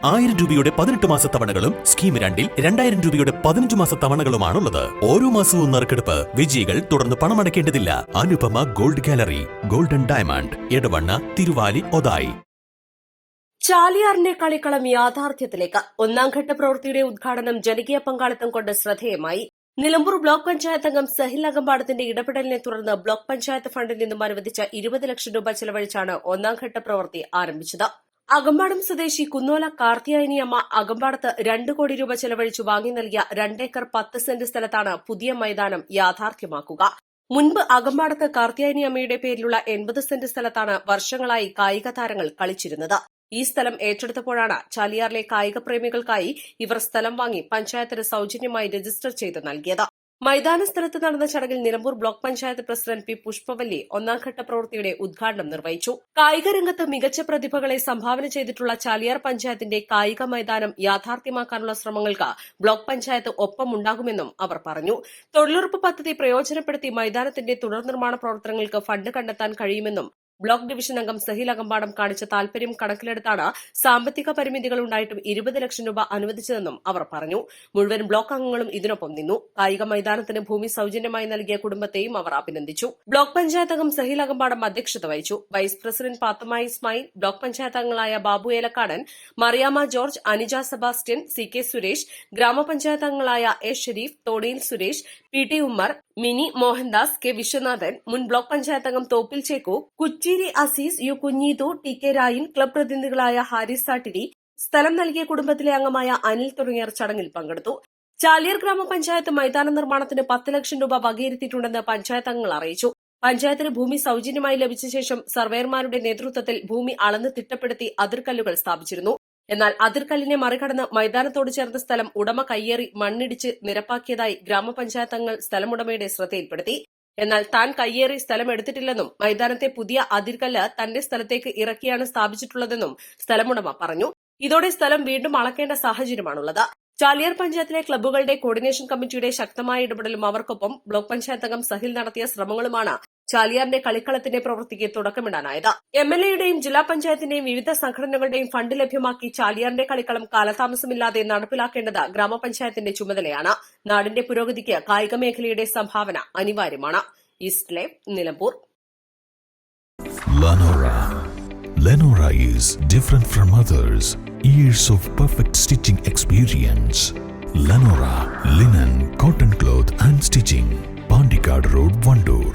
1000 രൂപയുടെ 18 മാസ തവണകളും സ്കീം 2-ൽ 2000 രൂപയുടെ 15 മാസ തവണകളുമാണുള്ളത്. ഓരോ മാസവും നറുക്കെടുപ്പ്. വിജയികൾ തുടർന്ന് പണമടയ്ക്കേണ്ടതില്ല. Anupama gold gallery, golden diamond, Edavanna, Thiruvali, Othayi. ചാലിയാറിന്റെ കളിക്കളം യാഥാർത്ഥ്യത്തിലേക്ക്. ഒന്നാം ഘട്ട പ്രവൃത്തിയുടെ ഉദ്ഘാടനം ജനകീയ പങ്കാളിത്തം കൊണ്ട് ശ്രദ്ധേയമായി. നിലമ്പൂർ ബ്ലോക്ക് പഞ്ചായത്ത് അംഗം സഹിൽ അകമ്പാടത്തിന്റെ ഇടപെടലിനെ തുടർന്ന് ബ്ലോക്ക് പഞ്ചായത്ത് ഫണ്ടിൽ നിന്നും അനുവദിച്ച 20 ലക്ഷം രൂപ ചെലവഴിച്ചാണ് ഒന്നാം ഘട്ട പ്രവൃത്തി ആരംഭിച്ചത്. അകമ്പാടം സ്വദേശി കുന്നോല കാർത്തിയായനിയമ്മ അകമ്പാടത്ത് 2 കോടി രൂപ ചെലവഴിച്ചു വാങ്ങി നൽകിയ 2 ഏക്കർ 10 സെന്റ് സ്ഥലത്താണ് പുതിയ മൈതാനം യാഥാർത്ഥ്യമാക്കുക. മുൻപ് അകമ്പാടത്ത് കാർത്തിയായനിയമ്മയുടെ പേരിലുള്ള 80 സെന്റ് സ്ഥലത്താണ് വർഷങ്ങളായി കായിക താരങ്ങൾ കളിച്ചിരുന്നത്. ഈ സ്ഥലം ഏറ്റെടുത്തപ്പോഴാണ് ചാലിയാറിലെ കായിക പ്രേമികൾക്കായി ഇവർ സ്ഥലം വാങ്ങി പഞ്ചായത്തിന് സൌജന്യമായി രജിസ്റ്റർ ചെയ്ത് നൽകിയത്. മൈതാന സ്ഥലത്ത് നടന്ന ചടങ്ങിൽ Nilambur block panchayat president P Pushpavalli ഒന്നാംഘട്ട പ്രവൃത്തിയുടെ ഉദ്ഘാടനം നിർവഹിച്ചു. കായിക രംഗത്ത് മികച്ച പ്രതിഭകളെ സംഭാവന ചെയ്തിട്ടുള്ള ചാലിയാർ പഞ്ചായത്തിന്റെ കായിക മൈതാനം യാഥാർത്ഥ്യമാക്കാനുള്ള ശ്രമങ്ങൾക്ക് ബ്ലോക്ക് പഞ്ചായത്ത് ഒപ്പമുണ്ടാകുമെന്നും അവർ പറഞ്ഞു. തൊഴിലുറപ്പ് പദ്ധതി പ്രയോജനപ്പെടുത്തി മൈതാനത്തിന്റെ തുടർ നിർമ്മാണ പ്രവർത്തനങ്ങൾക്ക് ഫണ്ട് കണ്ടെത്താൻ കഴിയുമെന്നും ബ്ലോക്ക് ഡിവിഷൻ അംഗം സഹിൽ അകമ്പാടം കാണിച്ച താൽപര്യം കണക്കിലെടുത്താണ് സാമ്പത്തിക പരിമിതികൾ ഉണ്ടായിട്ടും 20 ലക്ഷം രൂപ അനുവദിച്ചതെന്നും അവർ പറഞ്ഞു. മുഴുവൻ ബ്ലോക്ക് അംഗങ്ങളും ഇതിനൊപ്പം നിന്നു. കായിക മൈതാനത്തിന് ഭൂമി സൌജന്യമായി നൽകിയ കുടുംബത്തെയും അവർ അഭിനന്ദിച്ചു. ബ്ലോക്ക് പഞ്ചായത്ത് അംഗം സഹിൽ അകമ്പാടം അധ്യക്ഷത വഹിച്ചു. Vice president Pathumma Ismail, block panchayat അംഗങ്ങളായ ബാബു ഏലക്കാടൻ, മറിയാമ്മ ജോർജ്, അനിജ സെബാസ്റ്റ്യൻ, സി കെ സുരേഷ്, ഗ്രാമപഞ്ചായത്ത് അംഗങ്ങളായ A Sherif, Thoniyil Suresh, P T Ummer, Mini Mohandas, K Viswanathan, മുൻ ബ്ലോക്ക് പഞ്ചായത്ത് അംഗം Thoppil Cheku, Kucheri Azeez, U Kunheethu, T K Rayan, club പ്രതിനിധികളായ ഹാരിസ് സാട്ടിരി, സ്ഥലം നൽകിയ കുടുംബത്തിലെ അംഗമായ അനിൽ തുടങ്ങിയവർ ചടങ്ങിൽ പങ്കെടുത്തു. ചാലിയാർ ഗ്രാമപഞ്ചായത്ത് മൈതാന നിർമ്മാണത്തിന് 10 ലക്ഷം രൂപ വകയിരുത്തിയിട്ടുണ്ടെന്ന് പഞ്ചായത്ത് അംഗങ്ങൾ അറിയിച്ചു. പഞ്ചായത്തിന് ഭൂമി സൌജന്യമായി ലഭിച്ച ശേഷം സർവേയർമാരുടെ നേതൃത്വത്തിൽ ഭൂമി അളന്ന് തിട്ടപ്പെടുത്തി അതിർക്കല്ലുകൾ സ്ഥാപിച്ചിരുന്നു. എന്നാൽ അതിർക്കല്ലിനെ മറികടന്ന് മൈതാനത്തോട് ചേർന്ന സ്ഥലം ഉടമ കയ്യേറി മണ്ണിടിച്ച് നിരപ്പാക്കിയതായി ഗ്രാമപഞ്ചായത്ത് അംഗങ്ങൾ സ്ഥലമുടമയുടെ ശ്രദ്ധയിൽപ്പെടുത്തി. എന്നാൽ താൻ കയ്യേറി സ്ഥലം എടുത്തിട്ടില്ലെന്നും മൈതാനത്തെ പുതിയ അതിർക്കല്ല് തന്റെ സ്ഥലത്തേക്ക് ഇറക്കിയാണ് സ്ഥാപിച്ചിട്ടുള്ളതെന്നും സ്ഥലമുടമ പറഞ്ഞു. ഇതോടെ സ്ഥലം വീണ്ടും അളക്കേണ്ട സാഹചര്യമാണുള്ളത്. ചാലിയാർ പഞ്ചായത്തിലെ ക്ലബ്ബുകളുടെ കോർഡിനേഷൻ കമ്മിറ്റിയുടെ ശക്തമായ ഇടപെടലും അവർക്കൊപ്പം ബ്ലോക്ക് പഞ്ചായത്ത് അംഗം സഹിൽ നടത്തിയ ശ്രമങ്ങളുമാണ് ചാലിയാറിന്റെ കളിക്കളത്തിന്റെ പ്രവൃത്തിക്ക് തുടക്കമിടാനായത്. എംഎൽഎയുടെയും ജില്ലാ പഞ്ചായത്തിന്റെയും വിവിധ സംഘടനകളുടെയും ഫണ്ട് ലഭ്യമാക്കി ചാലിയാറിന്റെ കളിക്കളം കാലതാമസമില്ലാതെ നടപ്പിലാക്കേണ്ടത് ഗ്രാമപഞ്ചായത്തിന്റെ ചുമതലയാണ്. നാടിന്റെ പുരോഗതിക്ക് കായിക മേഖലയുടെ സംഭാവന അനിവാര്യമാണ്. East live, Nilambur. Lenora is different from others. Years of perfect stitching experience. Lenora, linen, cotton cloth and stitching. Pandikad Road, Vandoor.